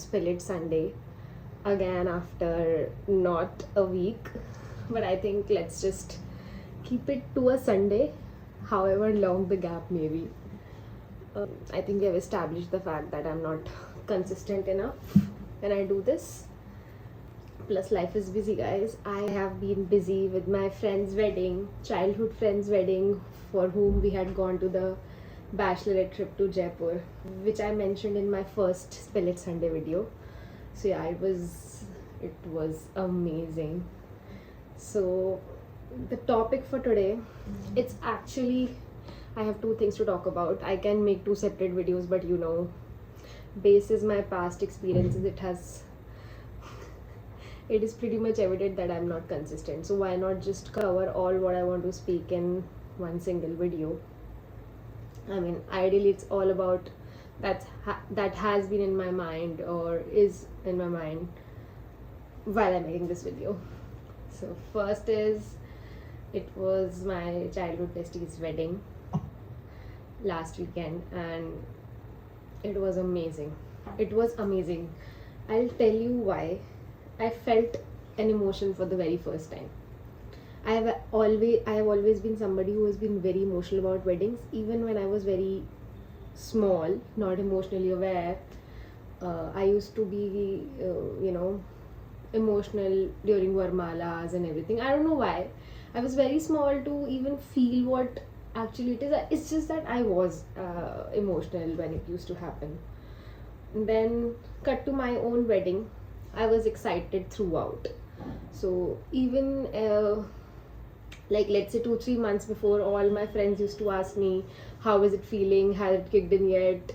Split Sunday again after not a week, but I think let's just keep it to a Sunday, however long the gap may be. I think we have established the fact that I'm not consistent enough when I do this. Plus, life is busy, guys. I have been busy with my friend's wedding, childhood friend's wedding, for whom we had gone to the bachelorette trip to Jaipur, which I mentioned in my first Split Sunday video. So yeah, it was amazing. So the topic for today, it's actually, I have two things to talk about. I can make two separate videos, but basis my past experiences, it is pretty much evident that I'm not consistent. So why not just cover all what I want to speak in one single video? I mean, ideally it's all about that has been in my mind or is in my mind while I'm making this video. So first is, it was my childhood bestie's wedding last weekend and it was amazing. It was amazing. I'll tell you why. I felt an emotion for the very first time. I have always been somebody who has been very emotional about weddings. Even when I was very small, not emotionally aware, I used to be, emotional during Varmalas and everything. I don't know why. I was very small to even feel what actually it is. It's just that I was emotional when it used to happen. And then, cut to my own wedding. I was excited throughout. So even let's say 2-3 months before, all my friends used to ask me, how is it feeling, has it kicked in yet,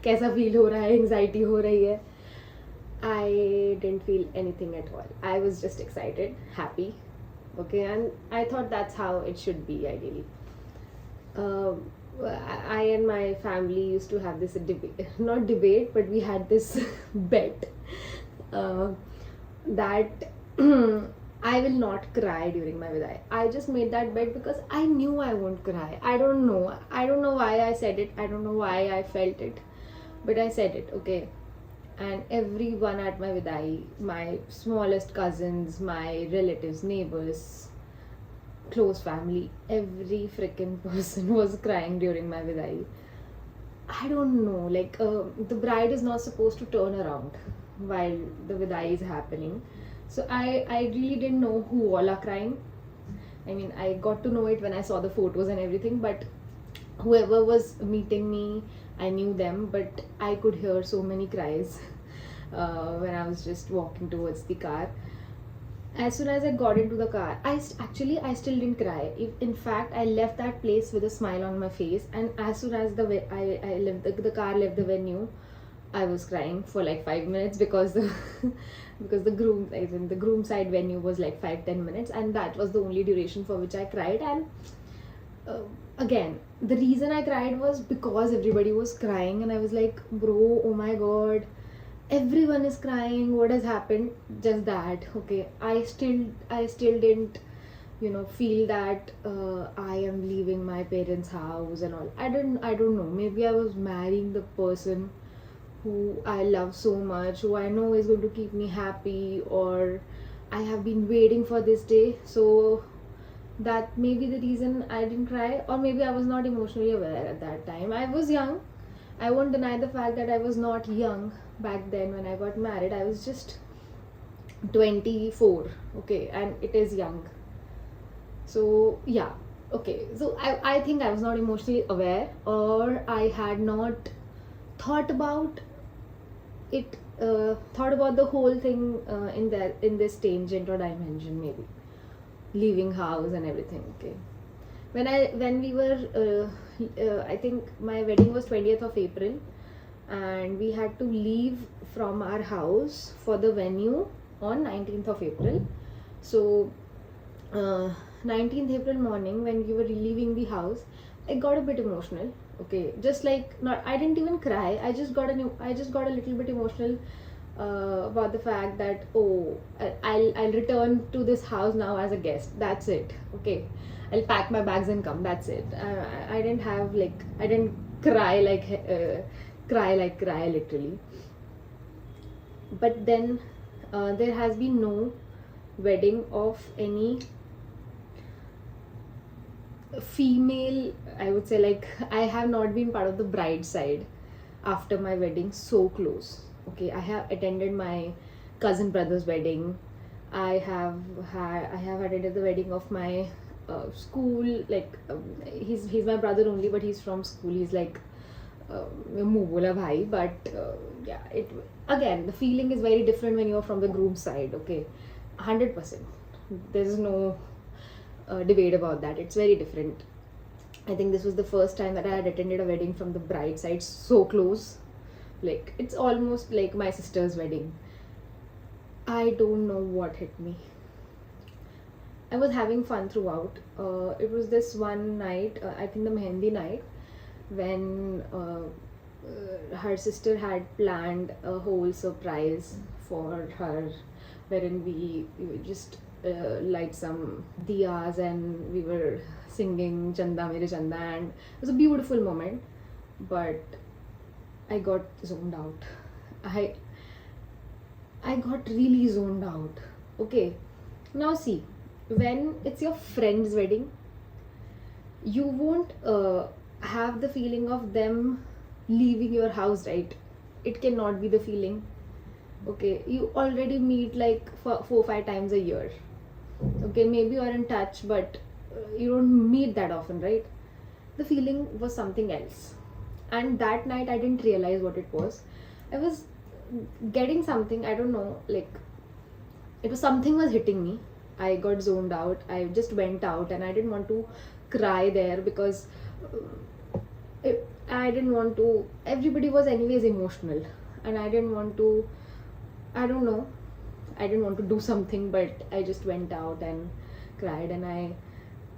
कैसा feel हो रहा है, anxiety हो रही है. I didn't feel anything at all. I was just excited, happy, okay, and I thought that's how it should be ideally. I and my family used to have this not debate, but we had this bet that I will not cry during my Vidaai. I just made that bet because I knew I won't cry. I don't know why I said it. I don't know why I felt it, but I said it, okay. And everyone at my Vidaai, my smallest cousins, my relatives, neighbors, close family, every freaking person was crying during my Vidaai. I don't know, the bride is not supposed to turn around while the Vidaai is happening. So I really didn't know who all are crying. I mean, I got to know it when I saw the photos and everything, but whoever was meeting me, I knew them, but I could hear so many cries when I was just walking towards the car. As soon as I got into the car, I still didn't cry. In fact, I left that place with a smile on my face, and as soon as the car left the venue, I was crying for like 5 minutes because the groom side venue was like 5-10 minutes, and that was the only duration for which I cried. And again, the reason I cried was because everybody was crying, and I was like, bro, oh my god, everyone is crying, what has happened? Just that, okay. I still didn't feel that I am leaving my parents' house and all. I don't know, maybe I was marrying the person who I love so much, who I know is going to keep me happy, or I have been waiting for this day. So that may be the reason I didn't cry, or maybe I was not emotionally aware at that time. I was young. I won't deny the fact that I was not young back then when I got married. I was just 24, okay, and it is young. So yeah, okay. So I think I was not emotionally aware, or I had not thought about it, thought about the whole thing in this tangent or dimension, maybe leaving house and everything, okay. When we were I think my wedding was 20th of April, and we had to leave from our house for the venue on 19th of April. So 19th April morning, when we were leaving the house, I got a bit emotional, okay. Just like, not, I didn't even cry. I just got a little bit emotional about the fact that, oh, I'll return to this house now as a guest. That's it, okay. I'll pack my bags and come. That's it. I didn't cry like cry literally. But then there has been no wedding of any female, I would say. Like, I have not been part of the bride side after my wedding so close. Okay, I have attended my cousin brother's wedding. I have attended the wedding of my school. Like, he's my brother only, but he's from school. He's like मुंह बोला भाई. But yeah, it again, the feeling is very different when you're from the groom side. Okay, 100%. There's no debate about that. It's very different. I think this was the first time that I had attended a wedding from the bride side so close. Like, it's almost like my sister's wedding. I don't know what hit me. I was having fun throughout. It was this one night, I think the Mehendi night, when her sister had planned a whole surprise for her, wherein we just light some diyas and we were singing Chanda Mere Chanda, and it was a beautiful moment. But I got zoned out. I got really zoned out. Okay, now see, when it's your friend's wedding, you won't have the feeling of them leaving your house, right? It cannot be the feeling. Okay, you already meet like 4-5 times a year. Okay, maybe you're in touch, but you don't meet that often, right? The feeling was something else. And that night I didn't realize what it was. I was getting something, I don't know, like, it was something was hitting me. I got zoned out. I just went out and I didn't want to cry there because I didn't want to. Everybody was anyways emotional, and I didn't want to. I don't know. I didn't want to do something, but I just went out and cried. And I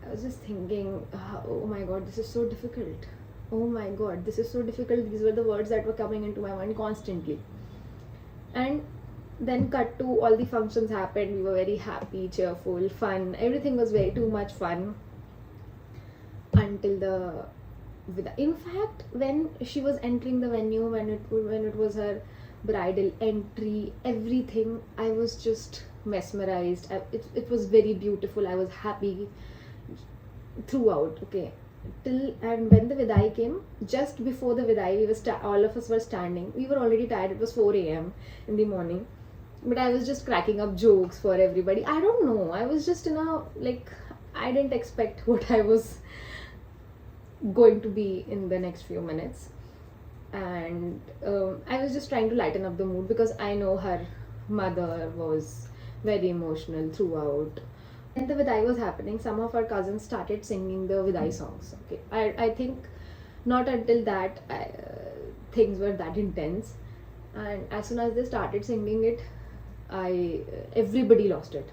was just thinking, oh my god, this is so difficult. Oh my god, this is so difficult. These were the words that were coming into my mind constantly. And then cut to, all the functions happened. We were very happy, cheerful, fun. Everything was very too much fun until the Vidaai. In fact, when she was entering the venue, when it was her bridal entry, everything, I was just mesmerized. It was very beautiful. I was happy throughout. Okay, and when the Vidaai came, just before the Vidaai, we were all of us were standing. We were already tired. It was 4 a.m. in the morning, but I was just cracking up jokes for everybody. I don't know. I was just in a, like, I didn't expect what I was going to be in the next few minutes. And I was just trying to lighten up the mood because I know her mother was very emotional throughout. When the Vidaai was happening, some of our cousins started singing the Vidaai songs. Okay, I think not until that things were that intense. And as soon as they started singing it, everybody lost it.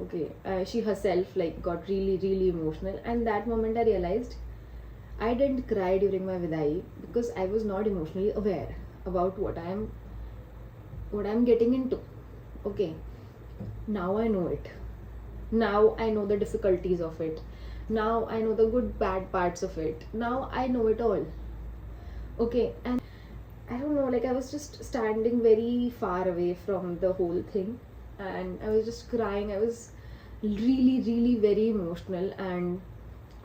Okay, she herself like got really, really emotional. And that moment I realized I didn't cry during my Vidaai because I was not emotionally aware about what I'm getting into. Okay, now I know it. Now I know the difficulties of it. Now I know the good, bad parts of it. Now I know it all. Okay, and I don't know, like, I was just standing very far away from the whole thing and I was just crying. I was really, really very emotional, and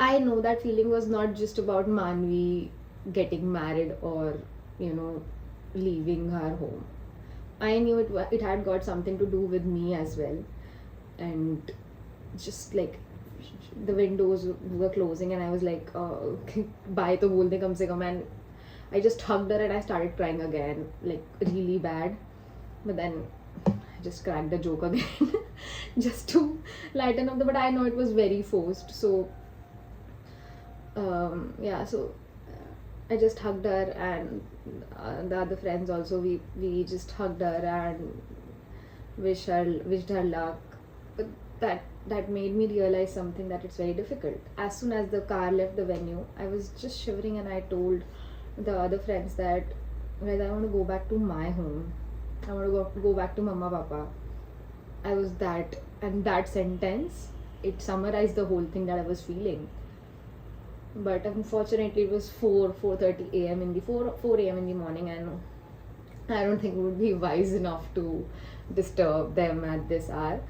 I know that feeling was not just about Manvi getting married or, leaving her home. I knew it had got something to do with me as well. And just like the windows were closing and I was like, bye to bol de kam se kam. And I just hugged her and I started crying again, like really bad. But then I just cracked the joke again just to lighten up but I know it was very forced. So so I just hugged her, and the other friends also, we just hugged her and wished her luck. But that made me realize something, that it's very difficult. As soon as the car left the venue, I was just shivering and I told the other friends that, guys, I want to go back to my home. I want to go back to Mama Papa. I was that, and that sentence, it summarized the whole thing that I was feeling. but unfortunately it was 4:30 a.m. in the 4 a.m. in the morning, and I don't think it would be wise enough to disturb them at this hour.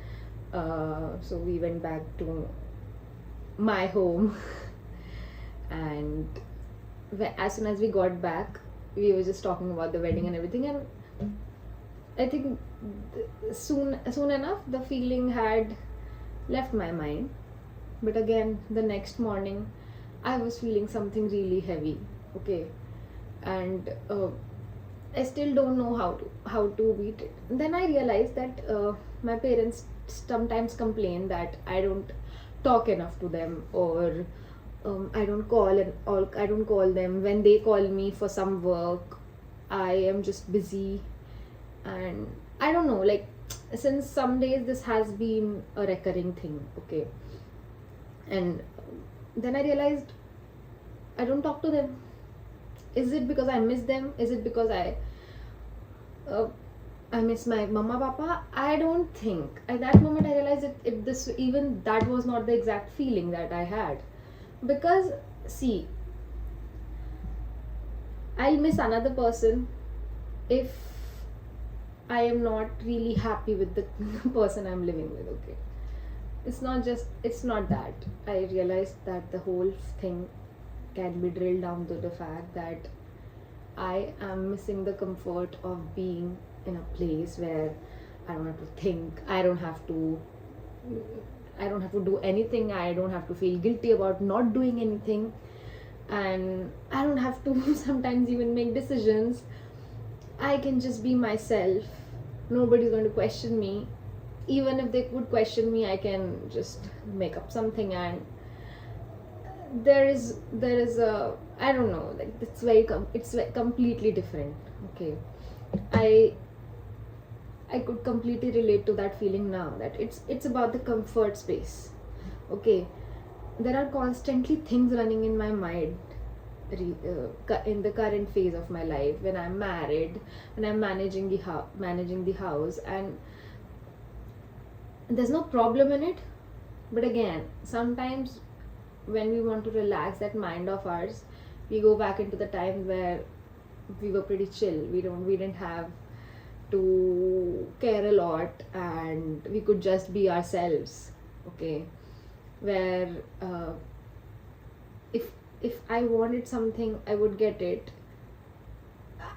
So we went back to my home and as soon as we got back, we were just talking about the wedding and everything, and I think soon enough the feeling had left my mind. But again, the next morning I was feeling something really heavy, okay, and I still don't know how to beat it. And then I realized that my parents sometimes complain that I don't talk enough to them, or I don't call them when they call me for some work. I am just busy, and I don't know. Like, since some days this has been a recurring thing, okay. And then I realized I don't talk to them. Is it because I miss them? Is it because uh, I miss my mama papa? I don't think. At that moment I realized this even that was not the exact feeling that I had. Because see, I'll miss another person if I am not really happy with the person I'm living with, okay. It's not that. I realized that the whole thing can be drilled down to the fact that I am missing the comfort of being in a place where I don't have to think, I don't have to do anything, I don't have to feel guilty about not doing anything, and I don't have to sometimes even make decisions. I can just be myself. Nobody's going to question me. Even if they would question me, I can just make up something, and there is a, I don't know, like it's like completely different, okay. I could completely relate to that feeling now, that it's about the comfort space, okay. There are constantly things running in my mind in the current phase of my life, when I'm married, when I'm managing the house, and there's no problem in it. But again, sometimes when we want to relax that mind of ours, we go back into the time where we were pretty chill. We didn't have to care a lot, and we could just be ourselves, okay. Where if I wanted something, I would get it.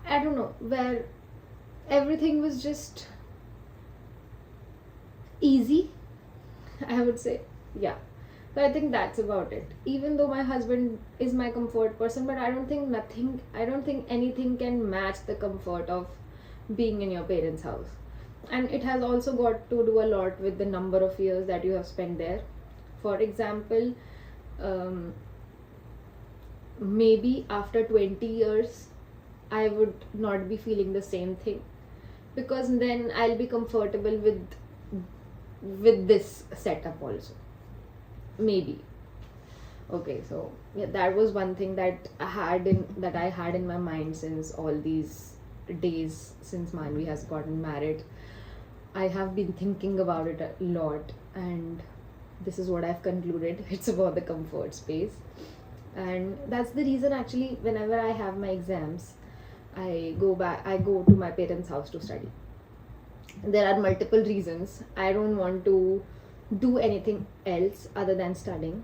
I don't know, where everything was just easy, I would say. Yeah. So I think that's about it. Even though my husband is my comfort person, but I don't think anything can match the comfort of being in your parents' house. And it has also got to do a lot with the number of years that you have spent there. For example, maybe after 20 years, I would not be feeling the same thing, because then I'll be comfortable with this setup also, maybe. Okay, so yeah, that was one thing that I had in my mind since all these days since Manvi has gotten married. I have been thinking about it a lot, and this is what I've concluded. It's about the comfort space, and that's the reason actually whenever I have my exams, I go to my parents' house to study. There are multiple reasons. I don't want to do anything else other than studying,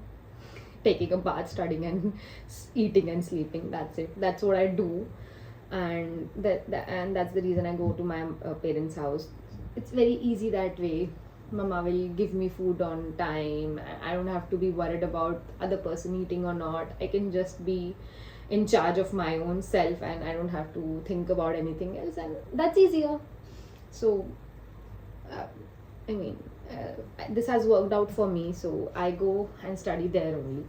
taking a bath, studying, and eating and sleeping. That's it. That's what I do, and that's the reason I go to my parents' house. It's very easy that way. Mama will give me food on time. I don't have to be worried about other person eating or not. I can just be in charge of my own self, and I don't have to think about anything else, and that's easier. So uh, I mean, this has worked out for me, so I go and study there only.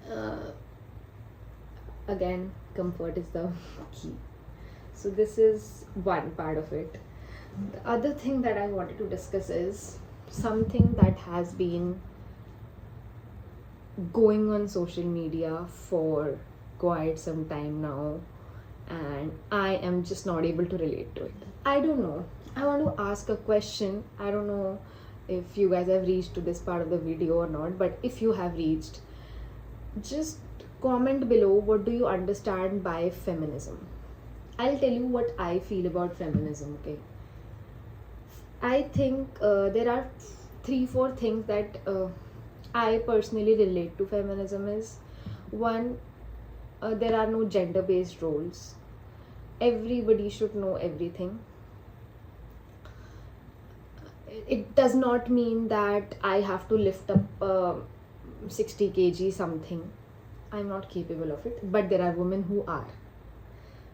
uh, Again, comfort is the key. So this is one part of it. The other thing that I wanted to discuss is something that has been going on social media for quite some time now, and I am just not able to relate to it. I don't know. I want to ask a question. I don't know if you guys have reached to this part of the video or not, but if you have reached, just comment below, what do you understand by feminism? I'll tell you what I feel about feminism, okay? I think there are 3-4 things that I personally relate to feminism is. One, there are no gender based roles. Everybody should know everything. It does not mean that I have to lift up 60 kg something. I'm not capable of it, but there are women who are.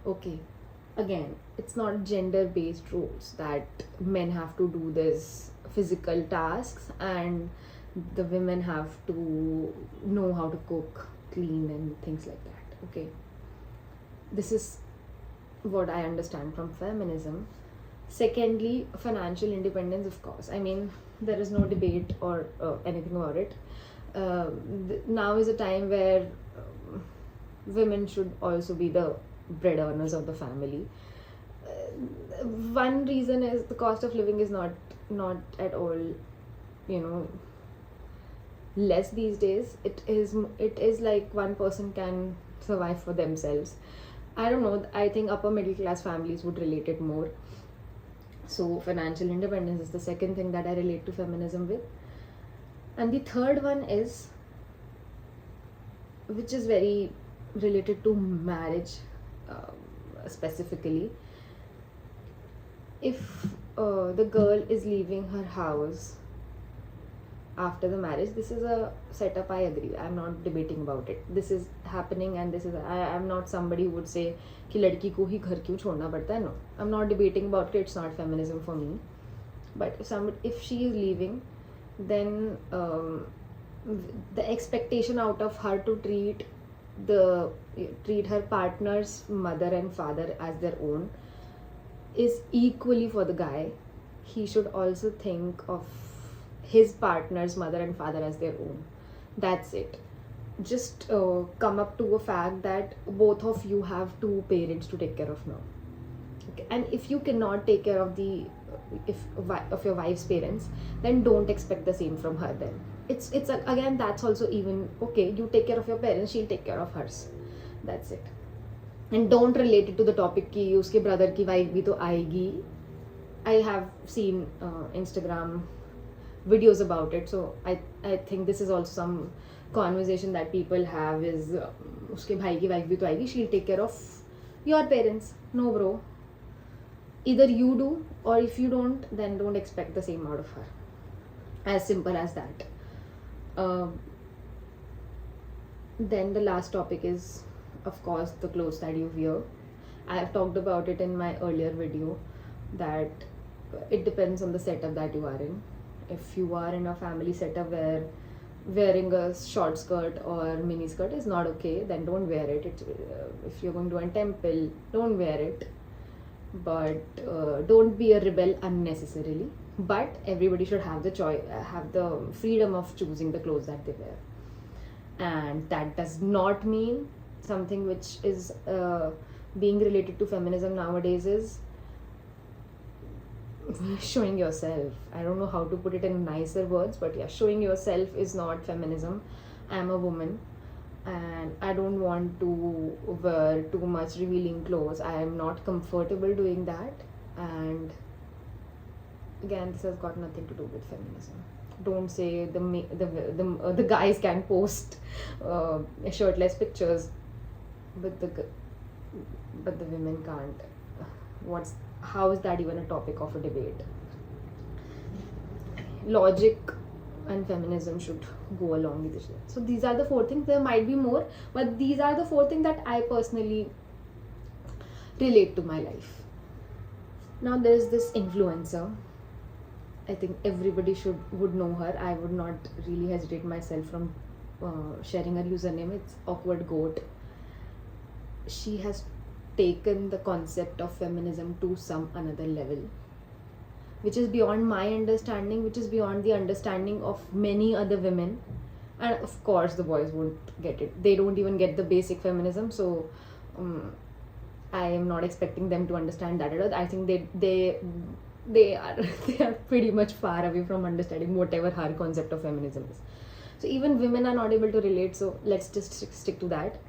Okay, again, it's not gender based roles that men have to do this physical tasks and the women have to know how to cook, clean, and things like that. Okay, this is what I understand from feminism. Secondly, financial independence, of course. I mean, there is no debate or anything about it. Now is a time where women should also be the bread earners of the family. One reason is the cost of living is not at all, you know, less these days. It is like one person can survive for themselves. I don't know, I think upper middle class families would relate it more. So financial independence is the second thing that I relate to feminism with. And the third one is, which is very related to marriage specifically. If the girl is leaving her house after the marriage, this is a setup, I agree, I'm not debating about it, this is happening, and this is, I am not somebody who would say कि लड़की को ही घर क्यों छोड़ना पड़ता है. No, I'm not debating about it, it's not feminism for me. But if she is leaving, then the expectation out of her to treat her partner's mother and father as their own is equally for the guy. He should also think of his partner's mother and father as their own. That's it. Just come up to a fact that both of you have two parents to take care of now. Okay. And if you cannot take care of of your wife's parents, then don't expect the same from her. Then it's again, that's also even okay. You take care of your parents, she'll take care of hers. That's it. And don't relate it to the topic कि उसके brother की wife भी तो आएगी. I have seen Instagram videos about it, so I think this is also some conversation that people have is उसके भाई की wife भी तो आएगी, she'll take care of your parents. No bro, either you do, or if you don't, then don't expect the same out of her. As simple as that. Then the last topic is, of course, the clothes that you wear. I have talked about it in my earlier video that it depends on the setup that you are in. If you are in a family setup where wearing a short skirt or mini skirt is not okay, then don't wear it. If you're going to a temple, don't wear it. But don't be a rebel unnecessarily. But everybody should have the choice, have the freedom of choosing the clothes that they wear. And that does not mean something which is being related to feminism nowadays is showing yourself. I don't know how to put it in nicer words, but yeah, showing yourself is not feminism. I'm a woman and I don't want to wear too much revealing clothes. I am not comfortable doing that. And again, this has got nothing to do with feminism. Don't say the guys can post shirtless pictures, but the women can't. How is that even a topic of a debate? Logic and feminism should go along with each other. So these are the 4 things. There might be more, but these are the 4 things that I personally relate to my life. Now there is this influencer. I think everybody would know her. I would not really hesitate myself from sharing her username. It's Awkward Goat. She has taken the concept of feminism to some another level, which is beyond my understanding, which is beyond the understanding of many other women. And of course the boys won't get it. They don't even get the basic feminism, so I am not expecting them to understand that at all. I think they are pretty much far away from understanding whatever her concept of feminism is. So even women are not able to relate, so let's just stick to that.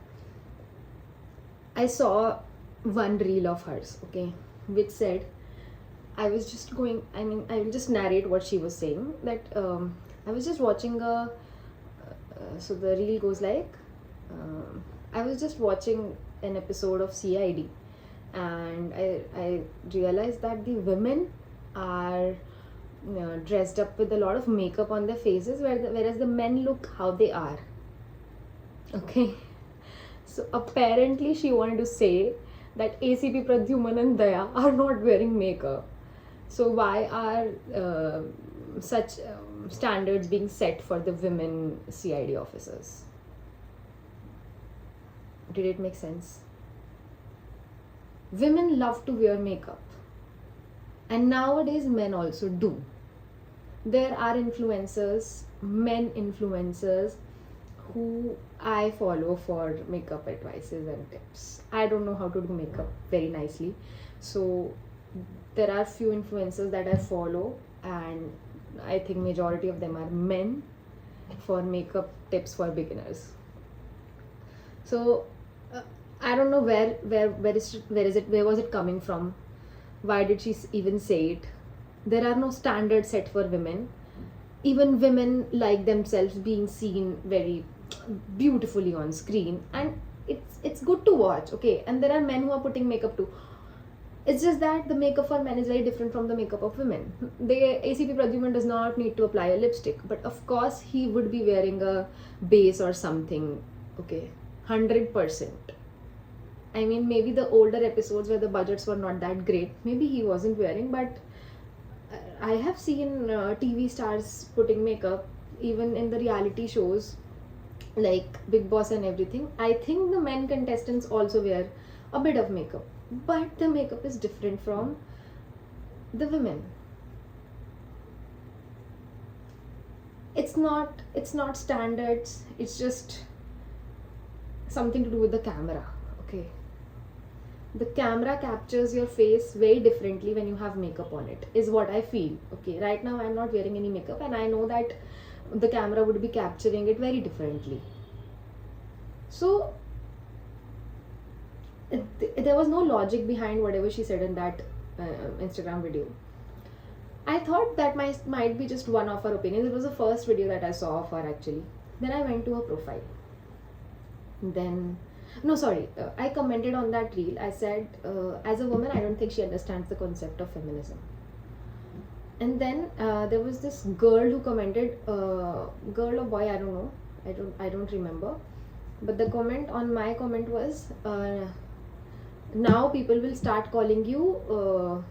I saw one reel of hers, okay, which said, I was just going, I mean, I will just narrate what she was saying, that I was just watching so the reel goes like, I was just watching an episode of CID, and I realized that the women are dressed up with a lot of makeup on their faces, whereas the men look how they are. Okay. So apparently she wanted to say that ACP Pradyuman and Daya are not wearing makeup. So why are such standards being set for the women CID officers? Did it make sense? Women love to wear makeup, and nowadays men also do. There are influencers, men influencers, who I follow for makeup advices and tips. I don't know how to do makeup very nicely, so there are few influencers that I follow, and I think majority of them are men, for makeup tips for beginners. So I don't know where was it coming from? Why did she even say it? There are no standards set for women. Even women like themselves being seen very beautifully on screen, and it's good to watch, okay. And there are men who are putting makeup too. It's just that the makeup for men is very different from the makeup of women. The ACP Pradyuman does not need to apply a lipstick, but of course he would be wearing a base or something, okay, 100%. I mean, maybe the older episodes where the budgets were not that great, maybe he wasn't wearing, but I have seen TV stars putting makeup, even in the reality shows like Big Boss and everything. I think the men contestants also wear a bit of makeup, but the makeup is different from the women. It's not standards, it's just something to do with the camera, okay. The camera captures your face very differently when you have makeup on it, is what I feel, okay. Right now I'm not wearing any makeup, and I know that the camera would be capturing it very differently. So there was no logic behind whatever she said in that Instagram video. I thought that might be just one of her opinions. It was the first video that I saw of her actually. Then I went to her profile. I commented on that reel. I said, as a woman, I don't think she understands the concept of feminism. And then there was this girl who commented, girl or boy, I don't know, I don't remember. But the comment on my comment was, now people will start calling you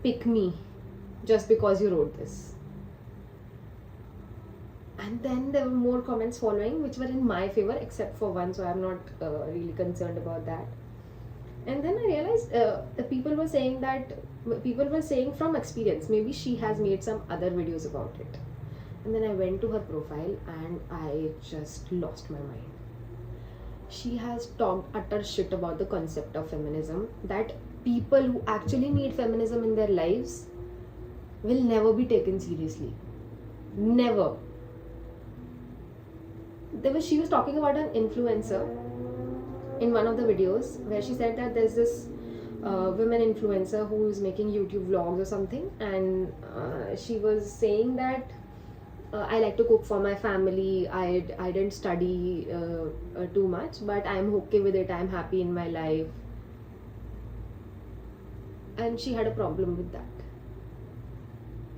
pick me just because you wrote this. And then there were more comments following which were in my favor, except for one, so I'm not really concerned about that. And then I realized people were saying from experience, maybe she has made some other videos about it. And then I went to her profile and I just lost my mind. She has talked utter shit about the concept of feminism, that people who actually need feminism in their lives will never be taken seriously. Never. She was talking about an influencer in one of the videos where she said that there's this women influencer who is making YouTube vlogs or something, and she was saying that I like to cook for my family. I didn't study too much, but I'm okay with it. I'm happy in my life. And she had a problem with that.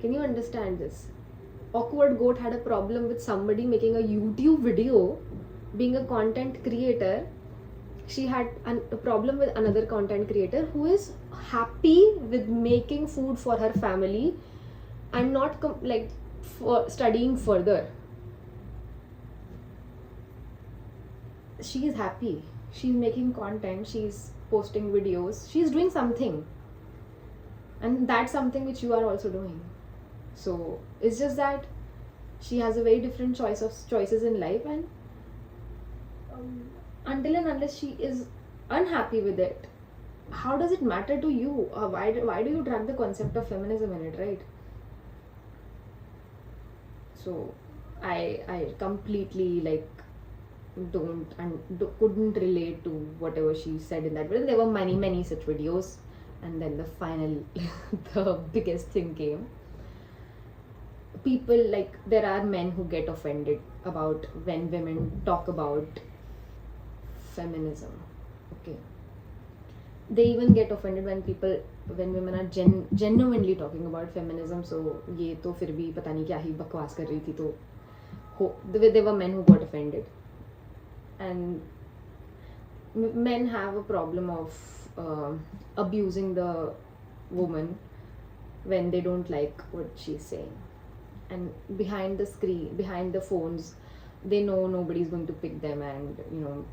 Can you understand this? Awkward Goat had a problem with somebody making a YouTube video, being a content creator. She had a problem with another content creator who is happy with making food for her family and not for studying further. She is happy. She's making content. She's posting videos. She's doing something. And that's something which you are also doing. So it's just that she has a very different choices in life, and until and unless she is unhappy with it, how does it matter to you? Why do you drag the concept of feminism in it, right? So I completely like couldn't relate to whatever she said in that video. There were many such videos, and then the final the biggest thing came. People, like, there are men who get offended about when women talk about feminism. Okay, they even get offended when women are genuinely talking about feminism. So ये तो फिर भी पता नहीं क्या ही बकवास कर रही थी, तो there were men who got offended. And men have a problem of abusing the woman when they don't like what she's saying. And behind the screen, behind the phones, they know nobody's going to pick them and, you know,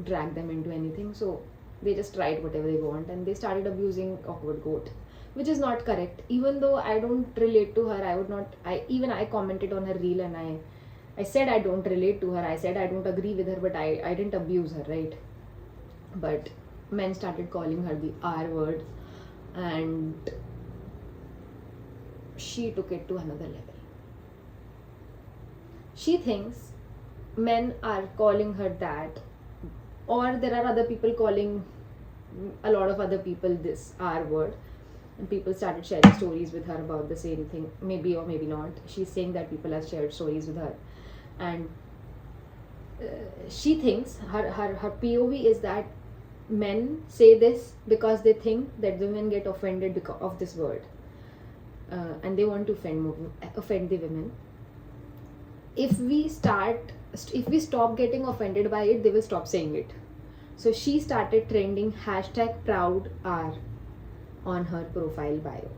drag them into anything. So they just write whatever they want, and they started abusing Awkward Goat, which is not correct. Even though I don't relate to her, I commented on her reel, and I said I don't relate to her. I said I don't agree with her, but I didn't abuse her, right? But men started calling her the R word, and she took it to another level. She thinks men are calling her that, or there are other people calling a lot of other people this R word, and people started sharing stories with her about the same thing, maybe or maybe not. She's saying that people have shared stories with her, and she thinks her POV is that men say this because they think that women get offended because of this word, and they want to offend the women. If we stop getting offended by it, they will stop saying it. So she started trending #ProudR on her profile bio,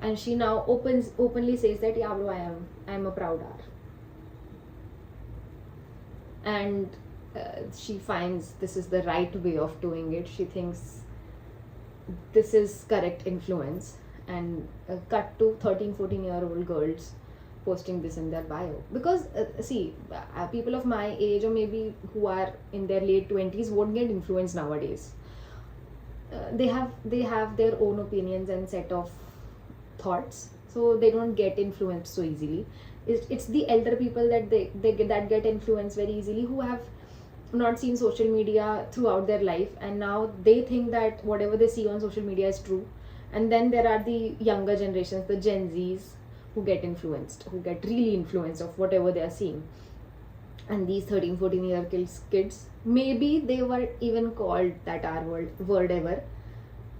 and she now openly says that, yeah bro, I'm a proud R. And she finds this is the right way of doing it. She thinks this is correct influence, and cut to 13-14-year-old girls posting this in their bio. Because people of my age, or maybe who are in their late 20s, won't get influenced nowadays. They have their own opinions and set of thoughts, so they don't get influenced so easily. It's the elder people that get influenced very easily, who have not seen social media throughout their life, and now they think that whatever they see on social media is true. And then there are the younger generations, the Gen Zs, who get really influenced of whatever they are seeing. And these 13-14-year kids, maybe they were even called that R word ever,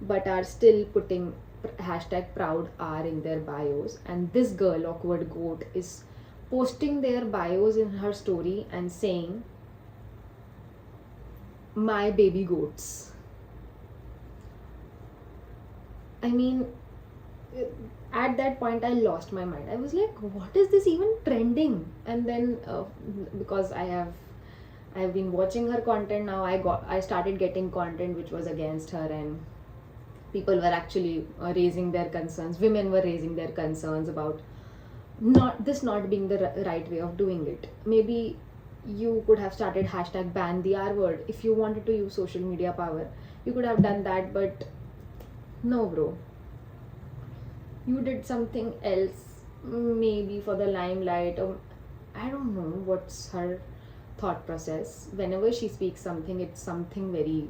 but are still putting #ProudR in their bios. And this girl, Awkward Goat, is posting their bios in her story and saying, my baby goats. I mean, at that point I lost my mind. I was like, what is this even trending? And then because I've been watching her content now, I started getting content which was against her, and people were actually raising their concerns. Women were raising their concerns about not being the right way of doing it. Maybe you could have started #ban the R word. If you wanted to use social media power, you could have done that, but no bro. You did something else, maybe for the limelight, or I don't know what's her thought process. Whenever she speaks something, it's something very,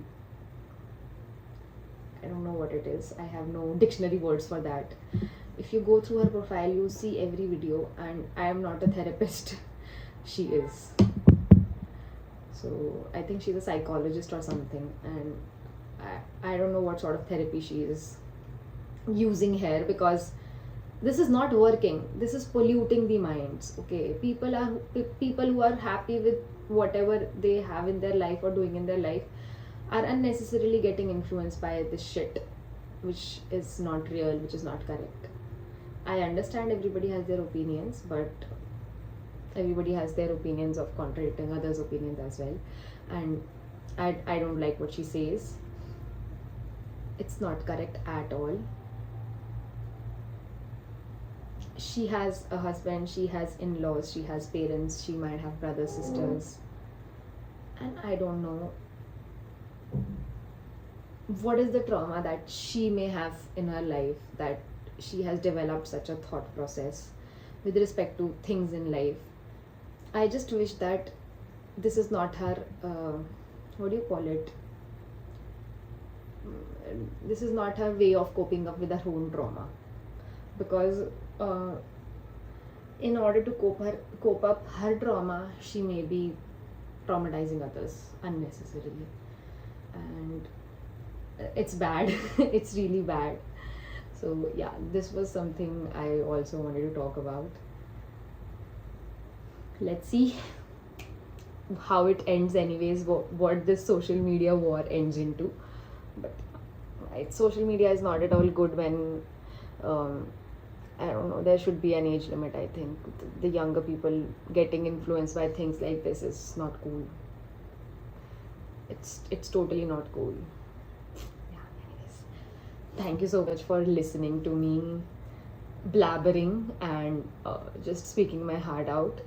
I don't know what it is. I have no dictionary words for that. If you go through her profile, you see every video, and I am not a therapist. She is. So I think she's a psychologist or something, and I don't know what sort of therapy she is using here, because this is not working. This is polluting the minds. Okay, people who are happy with whatever they have in their life or doing in their life are unnecessarily getting influenced by this shit, which is not real, which is not correct. I understand everybody has their opinions, but everybody has their opinions of contradicting others' opinions as well, and I don't like what she says. It's not correct at all. She has a husband, she has in-laws, she has parents, she might have brothers, sisters, and I don't know what is the trauma that she may have in her life that she has developed such a thought process with respect to things in life. I just wish that this is not her, what do you call it? This is not her way of coping up with her own trauma, because in order to cope up her trauma, she may be traumatizing others unnecessarily, and it's bad. It's really bad. So yeah, this was something I also wanted to talk about. Let's see how it ends anyways, what this social media war ends into. But social media is not at all good when I don't know, there should be an age limit. I think the younger people getting influenced by things like this is not cool. It's totally not cool. Yeah, anyways, thank you so much for listening to me blabbering and just speaking my heart out.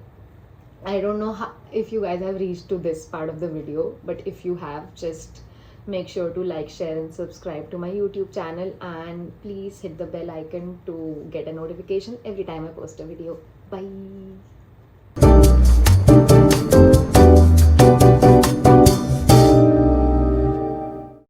I don't know if you guys have reached to this part of the video, but if you have, just make sure to like, share and subscribe to my YouTube channel, and please hit the bell icon to get a notification every time I post a video. Bye.